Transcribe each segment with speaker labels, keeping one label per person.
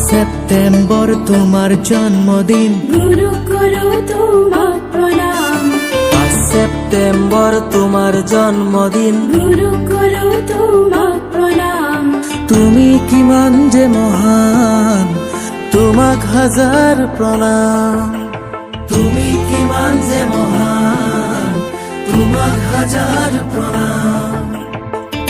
Speaker 1: September তোমার জন্মদিন,
Speaker 2: গুরু করো তোমার প্রণাম।
Speaker 1: 5 সেপ্টেম্বর তোমার জন্মদিন,
Speaker 2: গুরু করো তোমার প্রণাম।
Speaker 1: তুমি কিমান যে মহান, তোমাক হাজার প্রণাম। তুমি কিমান যে মহান, তোমাক হাজার প্রণাম।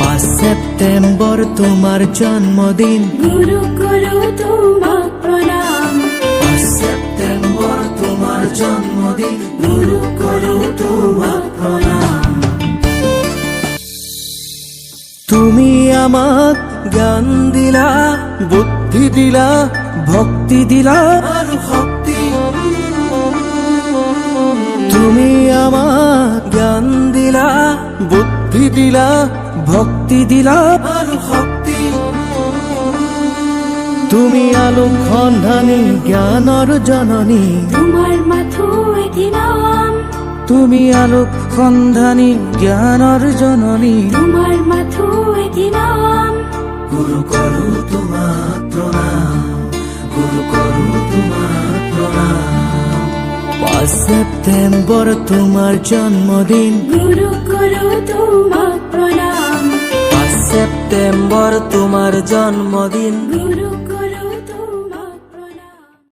Speaker 1: 5 সেপ্টেম্বর তোমার জন্মদিন,
Speaker 2: গুরু করো তোমার প্রণাম।
Speaker 1: 5 সেপ্টেম্বর তোমার জন্মদিন, গুরু করো তোমার প্রণাম। তুমি আমাক জ্ঞান দিলা, বুদ্ধি দিলা, ভক্তি দিলা আর শক্তি। তুমি আমাক জ্ঞান দিলা, বুদ্ধি দিলা, ভক্তি দিলা আর শক্তি। তুমি আলোক সন্ধানী, জ্ঞানৰ জননী।
Speaker 2: তোমার মাথোয় কি নাম,
Speaker 1: তুমি আলোক সন্ধানী, জ্ঞানৰ জননী।
Speaker 2: তোমার মাথোয় কি নাম।
Speaker 1: গুরু করু তোমার প্রণাম, গুরু করু তোমার প্রণাম। 5 সেপ্টেম্বর তোমার জন্মদিন,
Speaker 2: গুরু করো তোমার প্রণাম।
Speaker 1: 5 সেপ্টেম্বর তোমার জন্মদিন।
Speaker 2: গুরু